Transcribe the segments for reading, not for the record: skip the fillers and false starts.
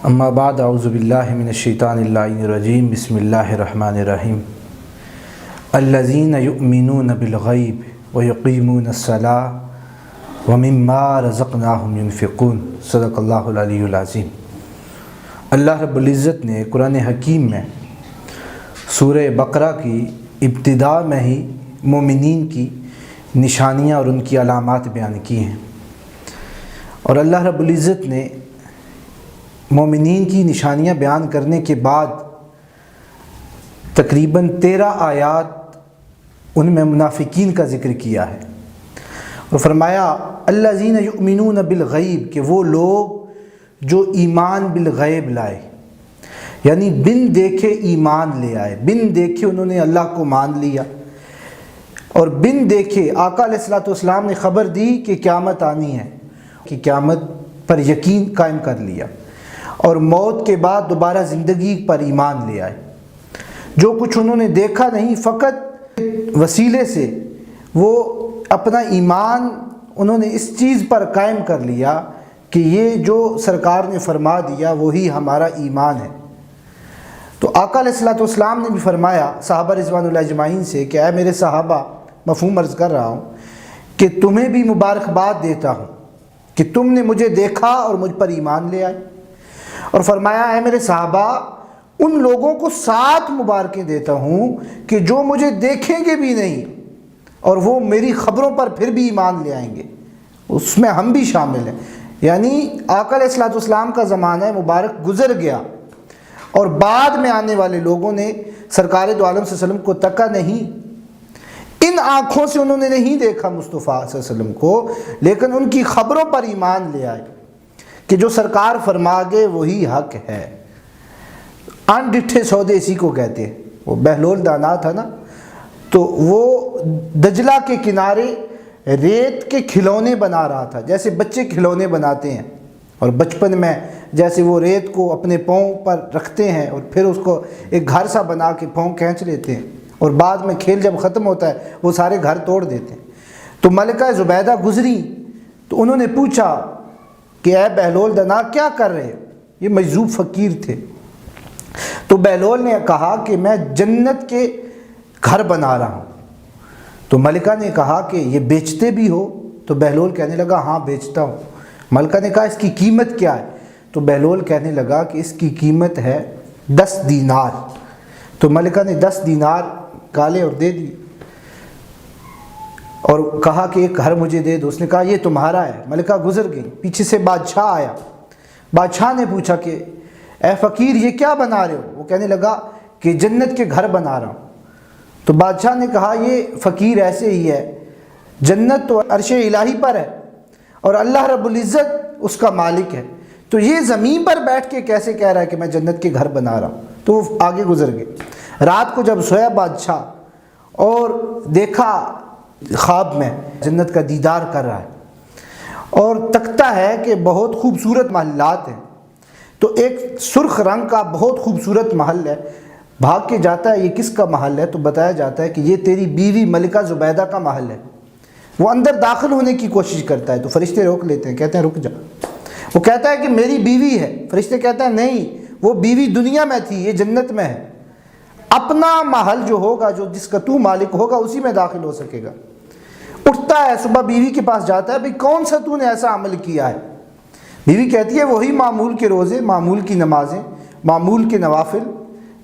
اما بعد اعوذ باللہ من الشیطان الرجیم بسم اللہ الرحمن الرحیم الذین یؤمنون بالغیب ویقیمون الصلاۃ ومما رزقناہم ینفقون صدق اللہ العلی العظیم۔ اللہ رب العزت نے قرآن حکیم میں سورہ بقرہ کی ابتدا میں ہی مومنین کی نشانیاں اور ان کی علامات بیان کی ہیں، اور اللہ رب العزت نے مومنین کی نشانیاں بیان کرنے کے بعد تقریباً 13 آیات ان میں منافقین کا ذکر کیا ہے، اور فرمایا الذین یؤمنون بالغیب، کہ وہ لوگ جو ایمان بالغیب لائے، یعنی بن دیکھے ایمان لے آئے، بن دیکھے انہوں نے اللہ کو مان لیا، اور بن دیکھے آقا علیہ الصلوۃ والسلام نے خبر دی کہ قیامت آنی ہے، کہ قیامت پر یقین قائم کر لیا، اور موت کے بعد دوبارہ زندگی پر ایمان لے آئے۔ جو کچھ انہوں نے دیکھا نہیں، فقط وسیلے سے وہ اپنا ایمان انہوں نے اس چیز پر قائم کر لیا کہ یہ جو سرکار نے فرما دیا وہی ہمارا ایمان ہے۔ تو آقا علیہ الصلوۃ والسلام نے بھی فرمایا صحابہ رضوان اللہ اجمعین سے کہ اے میرے صحابہ، مفہوم عرض کر رہا ہوں کہ تمہیں بھی مبارکباد دیتا ہوں کہ تم نے مجھے دیکھا اور مجھ پر ایمان لے آئے، اور فرمایا اے میرے صحابہ، ان لوگوں کو 7 مبارکیں دیتا ہوں کہ جو مجھے دیکھیں گے بھی نہیں اور وہ میری خبروں پر پھر بھی ایمان لے آئیں گے، اس میں ہم بھی شامل ہیں۔ یعنی آقا علیہ الصلوۃ والسلام کا زمانہ مبارک گزر گیا، اور بعد میں آنے والے لوگوں نے سرکار دو عالم صلی اللہ علیہ وسلم کو تکا نہیں، ان آنکھوں سے انہوں نے نہیں دیکھا مصطفیٰ صلی اللہ علیہ وسلم کو، لیکن ان کی خبروں پر ایمان لے آئے کہ جو سرکار فرما گئے وہی حق ہے۔ ان ڈٹھے سودے اسی کو کہتے ہیں۔ وہ بہلول دانا تھا نا، تو وہ دجلہ کے کنارے ریت کے کھلونے بنا رہا تھا، جیسے بچے کھلونے بناتے ہیں، اور بچپن میں جیسے وہ ریت کو اپنے پاؤں پر رکھتے ہیں اور پھر اس کو ایک گھر سا بنا کے پاؤں کھینچ لیتے ہیں، اور بعد میں کھیل جب ختم ہوتا ہے وہ سارے گھر توڑ دیتے ہیں۔ تو ملکہ زبیدہ گزری تو انہوں نے پوچھا کہ اے بہلول دنا کیا کر رہے؟ یہ مجذوب فقیر تھے۔ تو بہلول نے کہا کہ میں جنت کے گھر بنا رہا ہوں۔ تو ملکہ نے کہا کہ یہ بیچتے بھی ہو؟ تو بہلول کہنے لگا ہاں بیچتا ہوں۔ ملکہ نے کہا اس کی قیمت کیا ہے؟ تو بہلول کہنے لگا کہ اس کی قیمت ہے 10 دینار۔ تو ملکہ نے 10 دینار کالے اور دے دی، اور کہا کہ ایک گھر مجھے دے دو۔ اس نے کہا یہ تمہارا ہے۔ ملکہ گزر گئی، پیچھے سے بادشاہ آیا۔ بادشاہ نے پوچھا کہ اے فقیر یہ کیا بنا رہے ہو؟ وہ کہنے لگا کہ جنت کے گھر بنا رہا ہوں۔ تو بادشاہ نے کہا یہ فقیر ایسے ہی ہے، جنت تو عرش الہی پر ہے اور اللہ رب العزت اس کا مالک ہے، تو یہ زمین پر بیٹھ کے کیسے کہہ رہا ہے کہ میں جنت کے گھر بنا رہا ہوں؟ تو وہ آگے گزر گئے۔ رات کو جب سویا بادشاہ اور دیکھا خواب میں جنت کا دیدار کر رہا ہے، اور تکتا ہے کہ بہت خوبصورت محلات ہیں، تو ایک سرخ رنگ کا بہت خوبصورت محل ہے۔ بھاگ کے جاتا ہے یہ کس کا محل ہے؟ تو بتایا جاتا ہے کہ یہ تیری بیوی ملکہ زبیدہ کا محل ہے۔ وہ اندر داخل ہونے کی کوشش کرتا ہے تو فرشتے روک لیتے ہیں، کہتے ہیں رک جا۔ وہ کہتا ہے کہ میری بیوی ہے، فرشتے کہتے ہیں نہیں، وہ بیوی دنیا میں تھی، یہ جنت میں ہے، اپنا محل جو ہوگا، جو جس کا تو مالک ہوگا اسی میں داخل ہو سکے گا۔ اٹھتا ہے صبح بیوی کے پاس جاتا ہے، بھئی کون سا تو نے ایسا عمل کیا ہے؟ بیوی کہتی ہے وہی معمول کے روزے، معمول کی نمازیں، معمول کے نوافل،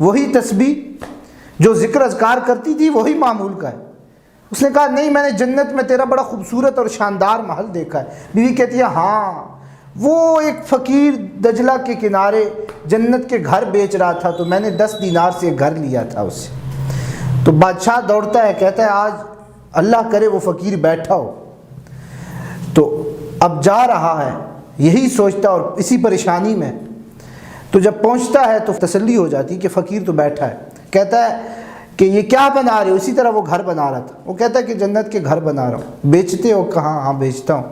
وہی تسبیح جو ذکر اذکار کرتی تھی وہی معمول کا ہے۔ اس نے کہا نہیں، میں نے جنت میں تیرا بڑا خوبصورت اور شاندار محل دیکھا ہے۔ بیوی کہتی ہے ہاں، وہ ایک فقیر دجلہ کے کنارے جنت کے گھر بیچ رہا تھا تو میں نے 10 دینار سے ایک گھر لیا تھا اس سے۔ تو بادشاہ دوڑتا ہے، کہتا ہے آج اللہ کرے وہ فقیر بیٹھا ہو۔ تو اب جا رہا ہے یہی سوچتا اور اسی پریشانی میں، تو جب پہنچتا ہے تو تسلی ہو جاتی کہ فقیر تو بیٹھا ہے۔ کہتا ہے کہ یہ کیا بنا رہے ہو؟ اسی طرح وہ گھر بنا رہا تھا۔ وہ کہتا ہے کہ جنت کے گھر بنا رہا ہوں۔ بیچتے ہو؟ کہاں ہاں بیچتا ہوں۔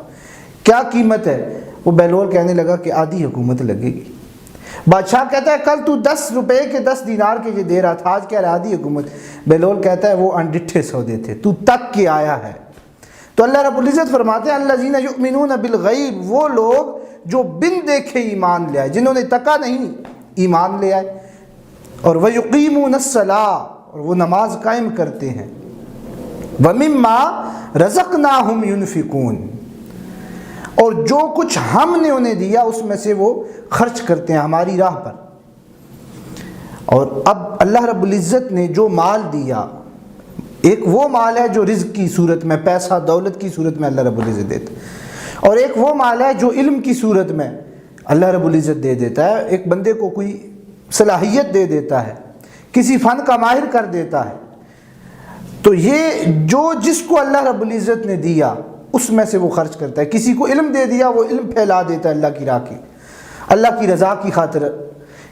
کیا قیمت ہے؟ وہ بہلول کہنے لگا کہ آدھی حکومت لگے گی۔ بادشاہ کہتا ہے کل تو 10 روپے کے 10 دینار کے یہ دے رہا تھا، آج کیا رہا آدھی حکومت۔ بہلول کہتا ہے وہ انڈٹھے سودے تھے، تو تک کے آیا ہے۔ تو اللہ رب العزت فرماتے ہیں الذین یؤمنون بالغیب، وہ لوگ جو بن دیکھے ایمان لے آئے، جنہوں نے تکا نہیں ایمان لے آئے۔ اور وَيُقِيمُونَ الصَّلَاةَ، اور وہ نماز قائم کرتے ہیں۔ وَمِمَّا رَزَقْنَاهُمْ يُنْفِقُونَ، اور جو کچھ ہم نے انہیں دیا اس میں سے وہ خرچ کرتے ہیں ہماری راہ پر۔ اور اب اللہ رب العزت نے جو مال دیا، ایک وہ مال ہے جو رزق کی صورت میں، پیسہ دولت کی صورت میں اللہ رب العزت دیتا ہے، اور ایک وہ مال ہے جو علم کی صورت میں اللہ رب العزت دے دیتا ہے۔ ایک بندے کو کوئی صلاحیت دے دیتا ہے، کسی فن کا ماہر کر دیتا ہے، تو یہ جو جس کو اللہ رب العزت نے دیا اس میں سے وہ خرچ کرتا ہے۔ کسی کو علم دے دیا، وہ علم پھیلا دیتا ہے اللہ کی راہ کی، اللہ کی رضا کی خاطر۔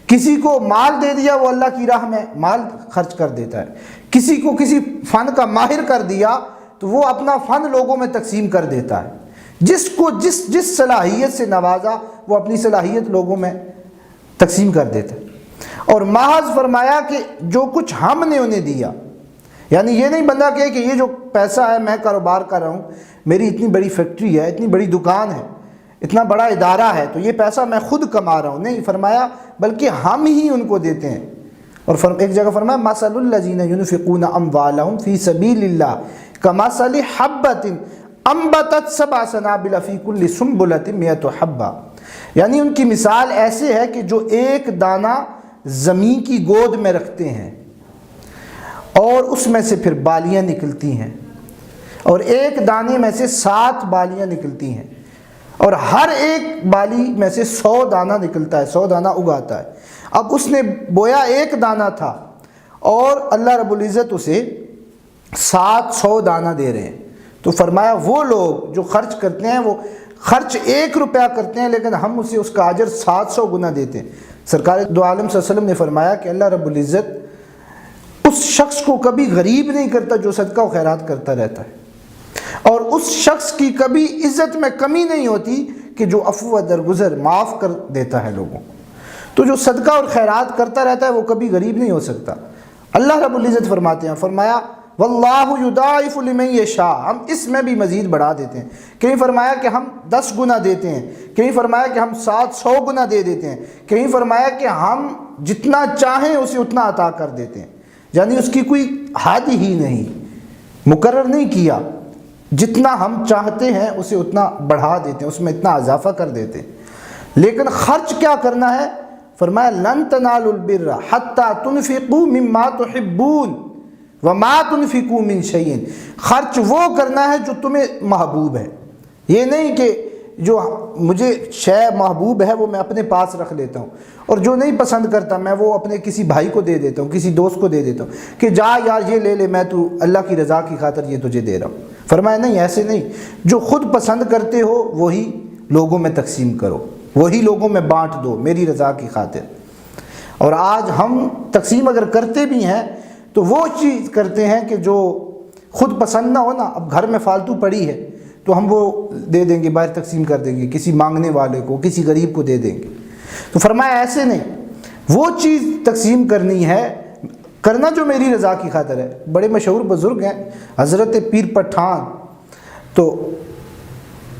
کسی کو مال دے دیا، وہ اللہ کی راہ میں مال خرچ کر دیتا ہے۔ کسی کو کسی فن کا ماہر کر دیا تو وہ اپنا فن لوگوں میں تقسیم کر دیتا ہے۔ جس کو جس صلاحیت سے نوازا وہ اپنی صلاحیت لوگوں میں تقسیم کر دیتا ہے۔ اور محض فرمایا کہ جو کچھ ہم نے انہیں دیا، یعنی یہ نہیں بندہ کہے کہ یہ جو پیسہ ہے میں کاروبار کر رہا ہوں، میری اتنی بڑی فیکٹری ہے، اتنی بڑی دکان ہے، اتنا بڑا ادارہ ہے، تو یہ پیسہ میں خود کما رہا ہوں۔ نہیں، فرمایا بلکہ ہم ہی ان کو دیتے ہیں۔ اور ایک جگہ فرمایا مَثَلُ الَّذِينَ يُنْفِقُونَ أَمْوَالَهُمْ فِي سَبِيلِ اللَّهِ كَمَثَلِ حَبَّةٍ أَنبَتَتْ سَبْعَ سَنَابِلَ فِي كُلِّ سُنبُلَةٍ مِّائَةُ حَبَّةٍ، یعنی ان کی مثال ایسے ہے کہ جو ایک دانہ زمین کی گود میں رکھتے ہیں اور اس میں سے پھر بالیاں نکلتی ہیں، اور ایک دانے میں سے 7 بالیاں نکلتی ہیں، اور ہر ایک بالی میں سے 100 دانہ نکلتا ہے، 100 دانہ اگاتا ہے۔ اب اس نے بویا ایک دانہ تھا اور اللہ رب العزت اسے 700 دانہ دے رہے ہیں، تو فرمایا وہ لوگ جو خرچ کرتے ہیں وہ خرچ 1 روپیہ کرتے ہیں لیکن ہم اسے اس کا اجر 700 گنا دیتے ہیں۔ سرکار دو عالم صلی اللہ علیہ وسلم نے فرمایا کہ اللہ رب العزت اس شخص کو کبھی غریب نہیں کرتا جو صدقہ و خیرات کرتا رہتا ہے، اور اس شخص کی کبھی عزت میں کمی نہیں ہوتی کہ جو عفو و درگزر معاف کر دیتا ہے لوگوں۔ تو جو صدقہ اور خیرات کرتا رہتا ہے وہ کبھی غریب نہیں ہو سکتا۔ اللہ رب العزت فرماتے ہیں، فرمایا واللہ یضاعف لمن یشاء، ہم اس میں بھی مزید بڑھا دیتے ہیں۔ کہیں فرمایا کہ ہم 10 گنا دیتے ہیں، کہیں فرمایا کہ ہم 700 گنا دے دیتے ہیں، کہیں فرمایا کہ ہم جتنا چاہیں اسے اتنا عطا کر دیتے ہیں، یعنی اس کی کوئی حد ہی نہیں، مقرر نہیں کیا، جتنا ہم چاہتے ہیں اسے اتنا بڑھا دیتے ہیں، اس میں اتنا اضافہ کر دیتے ہیں۔ لیکن خرچ کیا کرنا ہے؟ فرمایا لن تنالوا البر حتى تنفقوا مما تحبون وما تنفقوا من شيء، خرچ وہ کرنا ہے جو تمہیں محبوب ہے، یہ نہیں کہ جو مجھے شے محبوب ہے وہ میں اپنے پاس رکھ لیتا ہوں، اور جو نہیں پسند کرتا میں وہ اپنے کسی بھائی کو دے دیتا ہوں، کسی دوست کو دے دیتا ہوں کہ جا یار یہ لے لے، میں تو اللہ کی رضا کی خاطر یہ تجھے دے رہا ہوں۔ فرمایا نہیں، ایسے نہیں، جو خود پسند کرتے ہو وہی لوگوں میں تقسیم کرو، وہی لوگوں میں بانٹ دو میری رضا کی خاطر۔ اور آج ہم تقسیم اگر کرتے بھی ہیں تو وہ چیز کرتے ہیں کہ جو خود پسند نہ ہو نا، اب گھر میں فالتو پڑی ہے تو ہم وہ دے دیں گے، باہر تقسیم کر دیں گے، کسی مانگنے والے کو، کسی غریب کو دے دیں گے۔ تو فرمایا ایسے نہیں، وہ چیز تقسیم کرنی ہے، کرنا جو میری رضا کی خاطر ہے۔ بڑے مشہور بزرگ ہیں حضرت پیر پٹھان، تو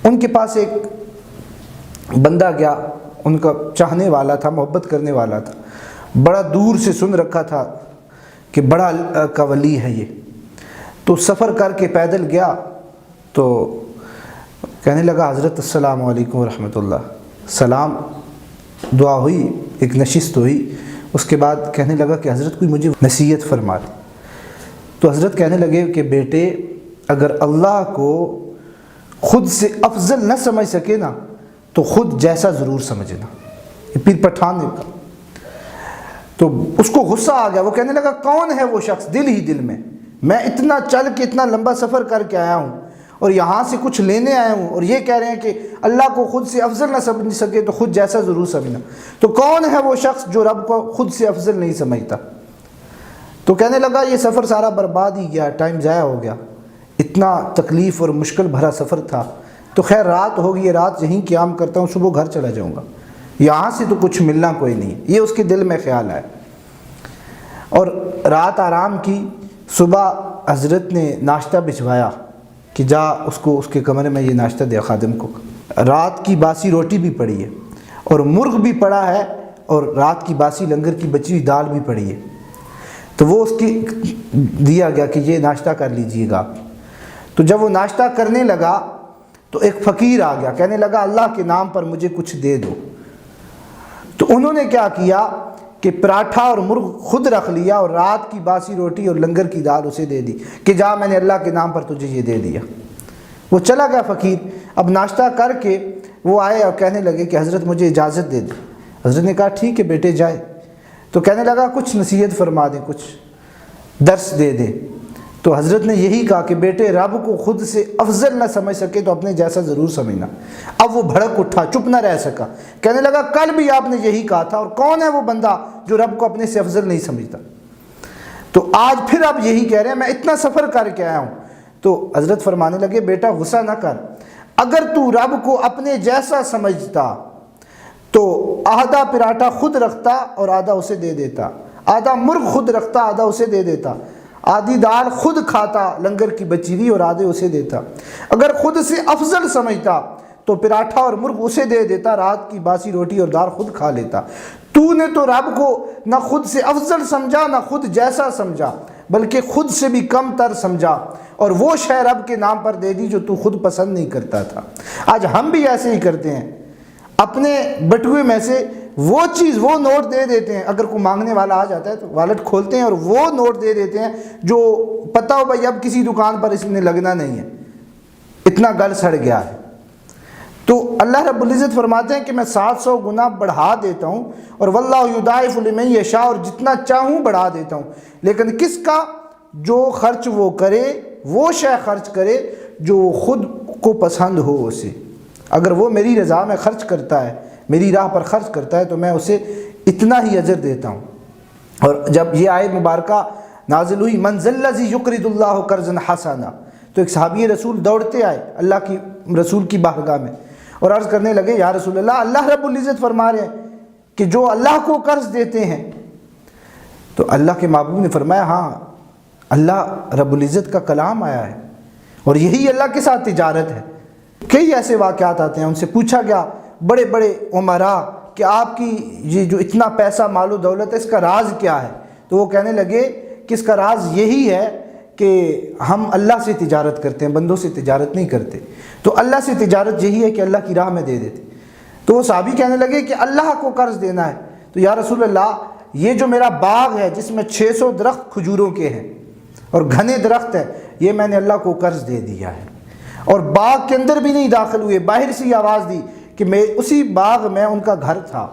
ان کے پاس ایک بندہ گیا، ان کا چاہنے والا تھا، محبت کرنے والا تھا، بڑا دور سے سن رکھا تھا کہ بڑا کا ولی ہے یہ، تو سفر کر کے پیدل گیا تو کہنے لگا حضرت السلام علیکم ورحمۃ اللہ، سلام، دعا ہوئی، ایک نشست ہوئی، اس کے بعد کہنے لگا کہ حضرت کوئی مجھے نصیحت فرما دے۔ تو حضرت کہنے لگے کہ بیٹے اگر اللہ کو خود سے افضل نہ سمجھ سکے نا تو خود جیسا ضرور سمجھنا۔ یہ پیر پٹھان نے کہا، تو اس کو غصہ آ گیا، وہ کہنے لگا کون ہے وہ شخص دل ہی دل میں اتنا چل کے اتنا لمبا سفر کر کے آیا ہوں اور یہاں سے کچھ لینے آیا ہوں، اور یہ کہہ رہے ہیں کہ اللہ کو خود سے افضل نہ سمجھ سکے تو خود جیسا ضرور سمجھنا۔ تو کون ہے وہ شخص جو رب کو خود سے افضل نہیں سمجھتا؟ تو کہنے لگا یہ سفر سارا برباد ہی گیا، ٹائم ضائع ہو گیا، اتنا تکلیف اور مشکل بھرا سفر تھا، تو خیر رات ہوگی، رات یہیں قیام کرتا ہوں، صبح گھر چلا جاؤں گا، یہاں سے تو کچھ ملنا کوئی نہیں، یہ اس کے دل میں خیال آیا۔ اور رات آرام کی، صبح حضرت نے ناشتہ بھجوایا کہ جا اس کو اس کے کمرے میں یہ ناشتہ دے خادم کو۔ رات کی باسی روٹی بھی پڑی ہے اور مرغ بھی پڑا ہے اور رات کی باسی لنگر کی بچی ہوئی دال بھی پڑی ہے، تو وہ اس کی دیا گیا کہ یہ ناشتہ کر لیجئے گا۔ تو جب وہ ناشتہ کرنے لگا تو ایک فقیر آ گیا، کہنے لگا اللہ کے نام پر مجھے کچھ دے دو۔ تو انہوں نے کیا کیا کہ پراٹھا اور مرغ خود رکھ لیا اور رات کی باسی روٹی اور لنگر کی دال اسے دے دی کہ جا میں نے اللہ کے نام پر تجھے یہ دے دیا۔ وہ چلا گیا فقیر۔ اب ناشتہ کر کے وہ آئے اور کہنے لگے کہ حضرت مجھے اجازت دے دیں۔ حضرت نے کہا ٹھیک ہے بیٹے جائے۔ تو کہنے لگا کچھ نصیحت فرما دیں، کچھ درس دے دیں۔ تو حضرت نے یہی کہا کہ بیٹے رب کو خود سے افضل نہ سمجھ سکے تو اپنے جیسا ضرور سمجھنا۔ اب وہ بھڑک اٹھا، چپ نہ رہ سکا، کہنے لگا کل بھی آپ نے یہی کہا تھا، اور کون ہے وہ بندہ جو رب کو اپنے سے افضل نہیں سمجھتا؟ تو آج پھر آپ یہی کہہ رہے ہیں، میں اتنا سفر کر کے آیا ہوں۔ تو حضرت فرمانے لگے بیٹا غصہ نہ کر، اگر تو رب کو اپنے جیسا سمجھتا تو آدھا پراٹھا خود رکھتا اور آدھا اسے دے دیتا، آدھا مرغ خود رکھتا آدھا اسے دے دیتا، آدھی دال خود کھاتا لنگر کی بچی ہوئی اور آدھے اسے دیتا۔ اگر خود سے افضل سمجھتا تو پراٹھا اور مرغ اسے دے دیتا، رات کی باسی روٹی اور دال خود کھا لیتا۔ تو نے تو رب کو نہ خود سے افضل سمجھا نہ خود جیسا سمجھا، بلکہ خود سے بھی کم تر سمجھا، اور وہ شے رب کے نام پر دے دی جو تو خود پسند نہیں کرتا تھا۔ آج ہم بھی ایسے ہی کرتے ہیں، اپنے بٹوے میں سے وہ چیز وہ نوٹ دے دیتے ہیں، اگر کوئی مانگنے والا آ جاتا ہے تو والٹ کھولتے ہیں اور وہ نوٹ دے دیتے ہیں جو پتہ ہو بھائی اب کسی دکان پر اس نے لگنا نہیں ہے، اتنا گل سڑ گیا ہے۔ تو اللہ رب العزت فرماتے ہیں کہ میں 700 گنا بڑھا دیتا ہوں، اور واللہ یضاعف لمن یشاء، اور جتنا چاہوں بڑھا دیتا ہوں، لیکن کس کا؟ جو خرچ وہ کرے، وہ شے خرچ کرے جو خود کو پسند ہو اسے۔ اگر وہ میری رضا میں خرچ کرتا ہے، میری راہ پر خرچ کرتا ہے، تو میں اسے اتنا ہی اجر دیتا ہوں۔ اور جب یہ آیت مبارکہ نازل ہوئی من ذا الذی یقرض اللہ قرضا حسنا، تو ایک صحابی رسول دوڑتے آئے اللہ کی رسول کی بارگاہ میں اور عرض کرنے لگے یا رسول اللہ، اللہ رب العزت فرما رہے ہیں کہ جو اللہ کو قرض دیتے ہیں۔ تو اللہ کے محبوب نے فرمایا ہاں، اللہ رب العزت کا کلام آیا ہے اور یہی اللہ کے ساتھ تجارت ہے۔ کئی ایسے واقعات آتے ہیں، ان سے پوچھا گیا بڑے بڑے عمراء کہ آپ کی یہ جو اتنا پیسہ مال و دولت ہے اس کا راز کیا ہے؟ تو وہ کہنے لگے کہ اس کا راز یہی ہے کہ ہم اللہ سے تجارت کرتے ہیں، بندوں سے تجارت نہیں کرتے۔ تو اللہ سے تجارت یہی ہے کہ اللہ کی راہ میں دے دیتے۔ تو وہ صحابی کہنے لگے کہ اللہ کو قرض دینا ہے، تو یا رسول اللہ یہ جو میرا باغ ہے جس میں 600 درخت کھجوروں کے ہیں اور گھنے درخت ہے، یہ میں نے اللہ کو قرض دے دیا ہے، اور باغ کے اندر بھی نہیں داخل ہوئے، باہر سے آواز دی کہ میں اسی باغ میں ان کا گھر تھا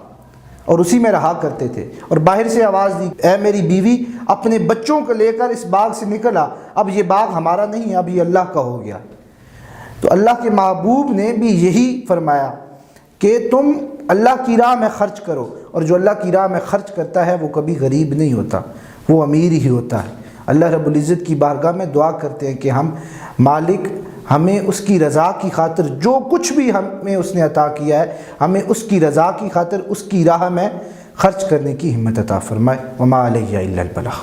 اور اسی میں رہا کرتے تھے، اور باہر سے آواز دی اے میری بیوی اپنے بچوں کو لے کر اس باغ سے نکلا، اب یہ باغ ہمارا نہیں ہے، اب یہ اللہ کا ہو گیا۔ تو اللہ کے محبوب نے بھی یہی فرمایا کہ تم اللہ کی راہ میں خرچ کرو، اور جو اللہ کی راہ میں خرچ کرتا ہے وہ کبھی غریب نہیں ہوتا، وہ امیر ہی ہوتا ہے۔ اللہ رب العزت کی بارگاہ میں دعا کرتے ہیں کہ ہم مالک ہمیں اس کی رضا کی خاطر جو کچھ بھی ہمیں اس نے عطا کیا ہے، ہمیں اس کی رضا کی خاطر اس کی راہ میں خرچ کرنے کی ہمت عطا فرمائے۔ وما علیہ الا البلاغ۔